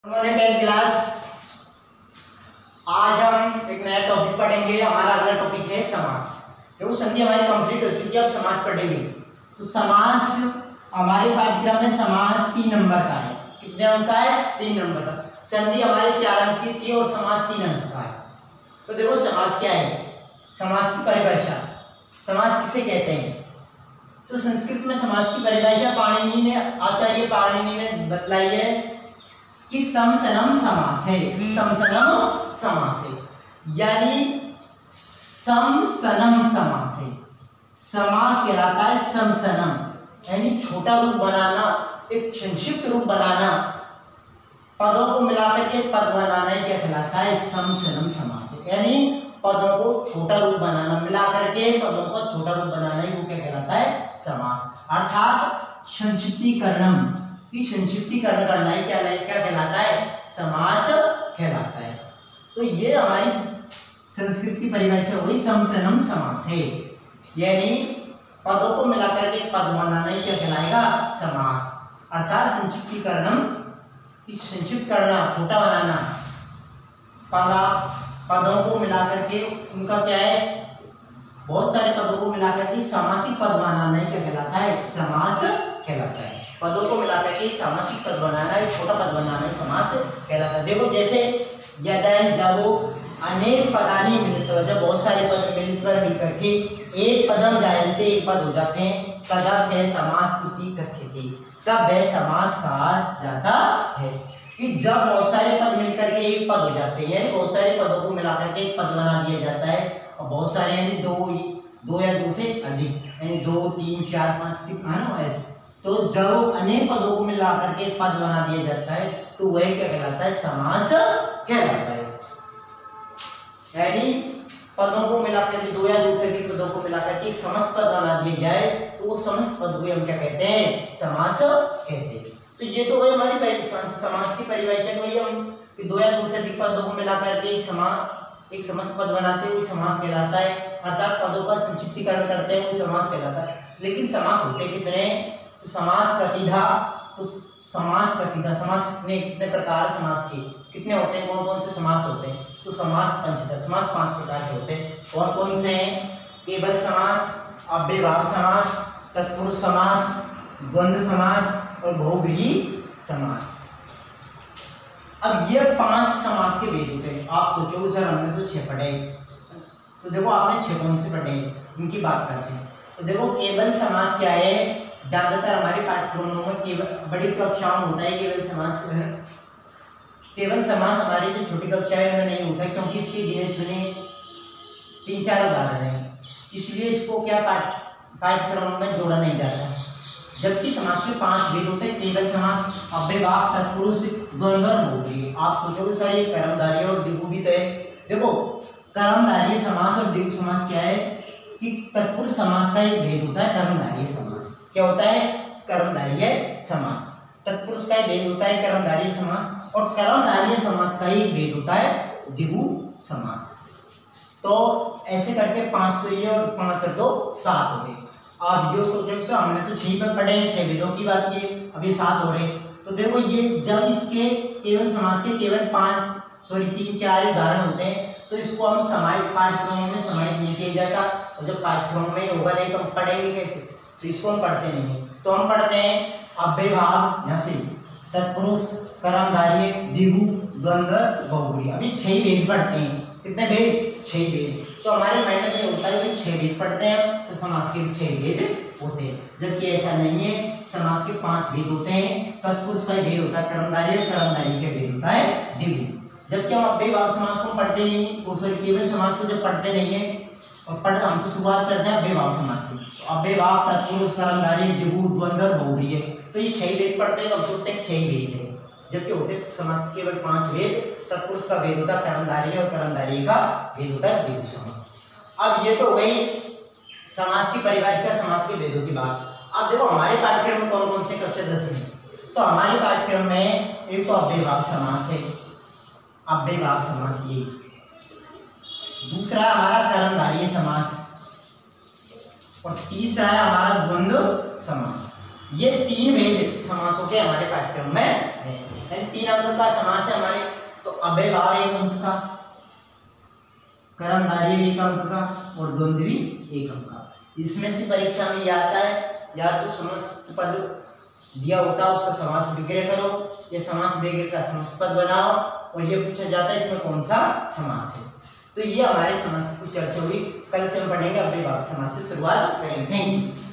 Morning 10th class. आज हम एक नया टॉपिक पढ़ेंगे। हमारा अगला टॉपिक है समास। देखो संधि हमारी कंप्लीट हो चुकी है, अब समास पढ़ेंगे। तो समास हमारे पाठ्यक्रम में समास 3 नंबर का है। कितने अंक का है? 3 नंबर का। संधि हमारे 4 अंक की थी और समास 3 अंक का है। तो देखो समास क्या है, समास की परिभाषा। समास किसे कहते हैं? तो संस्कृत में समास की परिभाषा आचार्य पाणिनि ने बतलाई है कि समसनम समास है। समसनम समास है यानी समसनम समास है। समास कहलाता है समसनम, यानी छोटा रूप बनाना, एक संक्षिप्त रूप बनाना, पदों को मिलाकर के पद बनाना क्या कहलाता है? समसनम समास है। यानी पदों को छोटा रूप बनाना, मिलाकर के पदों को छोटा रूप बनाना ही वो क्या कहलाता है? समास। अर्थात संक्षिप्तीकरणम की संक्षिप्तीकरण करना है क्या कहलाता है? समास कहलाता है। तो ये हमारी संस्कृत की परिभाषा हुई समसनम समास है, यानी पदों को मिलाकर के पद बनाना ही क्या कहलाएगा? समास। अर्थात संक्षिप्तीकरणम की संक्षिप्त करना, छोटा बनाना, पदों को मिलाकर के उनका क्या है? बहुत सारे पदों को मिलाकर के सामासिक पद बनाना ही क्या कहलाता है? समास कहलाता है। पदों को मिलाकर के सामासिक पद बनाना है, छोटा पद बनाना है, समास कहलाता है। देखो जैसे यदि जब अनेक पदानी मिलित्वा, जब बहुत सारे पद मिलकर के एक पदम जायन्ते, एक पद हो जाते हैं, तदा से समास तुति कथ्यते, तब वह समास कहा जाता है। कि जब बहुत सारे पद मिलकर के एक पद हो जाते हैं, बहुत सारे पदों को मिलाकर के एक पद बना दिया जाता है, और बहुत सारे यानी दो या दो से अधिक, यानी 2, 3, 4, 5 है ना ऐसे। तो जब अनेक पदों को मिलाकर के पद बना दिया जाता है तो वह क्या कहलाता है? समास कहलाता है। यानी पदों को मिलाकर के 2 या 2 से अधिक पदों को मिलाकर के समस्त पद बना दिए जाए तो वो समस्त पद को हम क्या कहते हैं? समास कहते हैं। तो ये तो वही हमारी समास की परिभाषा वही हम कि 2 या 2 से अधिक पदों को मिलाकर के एक समस्त पद बनाते हैं, वही समास कहलाता है। अर्थात पदों का संक्षिप्तीकरण करते हैं, वही समास कहलाता है। लेकिन समास होते कितने? तो समास कतिधा, तो समास कितने प्रकार समास के कितने होते हैं? कौन कौन से समास होते हैं? तो समास पंचधा, समास 5 प्रकार के होते हैं। कौन कौन से हैं? केवल समास, अव्ययभाव समास, तत्पुरुष समास, द्वंद्व समास और बहुव्रीहि समास। अब ये 5 समास के भेद होते हैं। आप सोचोगे सर हमने तो 6 पढ़े, तो देखो आपने 6 कौन से पढ़े इनकी बात करते हैं। तो देखो केवल समास क्या है? ज्यादातर हमारे पाठ्यक्रमों में केवल बड़ी कक्षाओं में होता है केवल समास। केवल समास हमारी जो छोटी कक्षाएं में नहीं होता, क्योंकि इसके गिने चुने 3-4 उदाहरण हैं, इसलिए इसको क्या पाठ्यक्रम में जोड़ा नहीं जाता। जबकि समास के 5 भेद होते हैं। केवल समास, अव्ययभाव, तत्पुरुष, द्वंद्व और बहुव्रीहि। आप सोचोगे सर ये कर्मधारय और द्विगु भी तो है। देखो कर्मधारय समास और द्विगु समास क्या है कि तत्पुरुष समास का एक भेद होता है कर्मधारय समास। क्या होता है? कर्मधारय समास। तत्पुरुष का एक भेद होता है कर्मधारय समास, और कर्मधारय समास का एक भेद होता है द्विगु समास। तो ऐसे करके 5 तो ये और 5 और 2 7 हो गए। अब ये सोचो हमने तो 6 पर पढ़े हैं, 6 भेदों की बात की, अभी 7 हो रहे। तो देखो ये जब इसके केवल समास के केवल 3-4 उदाहरण होते हैं तो इसको हम समाहित पाठ्यक्रमों में समाहित नहीं किया जाता। और जब पाठ्यक्रम में होगा नहीं तो हम पढ़ेंगे कैसे? तो इसको हम पढ़ते नहीं है। तो हम पढ़ते हैं अव्ययभाव, यहाँ से तत्पुरुष, कर्मधारय, द्विगु, द्वंद्व, बहुव्रीहि। अभी 6 भेद पढ़ते हैं। कितने भेद? 6 भेद। तो हमारे माइंड में होता है कि 6 भेद पढ़ते हैं तो समास के भी 6 भेद होते हैं, जबकि ऐसा नहीं है। समास के 5 भेद होते हैं। तत्पुरुष का भेद होता है कर्मधारय, और कर्मधारय का भेद होता है द्विगु। जबकि हम अव्ययभाव समास को पढ़ते नहीं, तो सॉरी केवल समास को जब पढ़ते नहीं है और हम तो शुरुआत करते हैं अव्ययभाव समास से। तो अव्ययभाव, तत्पुरुष, कर्मधारय, द्विगु, द्वंद्व और बहुव्रीहि, तो ये 6 भेद पढ़ते हैं। तो हम सोचते हैं 6 भेद है, जबकि होते समास के केवल 5 भेद। तत्पुरुष का भेद होता है कर्मधारय, और कर्मधारय का भेद होता है द्विगु समास। अब ये तो गई समास की परिभाषा, समास के भेदों की बात। अब देखो हमारे पाठ्यक्रम में कौन कौन से कक्षा 10 में, तो हमारे पाठ्यक्रम में एक तो अव्ययभाव समास है, अव्ययभाव समास ये। दूसरा हमारा कर्मधारय समास, और तीसरा है हमारा द्वंद्व समास। ये 3 भेद समासों के हमारे पाठ्यक्रम में है, यानी 3 अंक का समास है हमारे। तो अव्ययभाव 1 अंक का, कर्मधारय 1 अंक का और द्वंद्वी 1 अंक का। इसमें से परीक्षा में यह आता है, या तो समस्त पद दिया होता है उसका समास विग्रह करो, या समास विग्रह का समस्त पद बनाओ, और ये पूछा जाता है इसमें कौन सा समास है। तो ये हमारे समास की कुछ चर्चा हुई। कल से हम पढ़ेंगे अव्ययभाव समास से शुरुआत करेंगे। Thank you.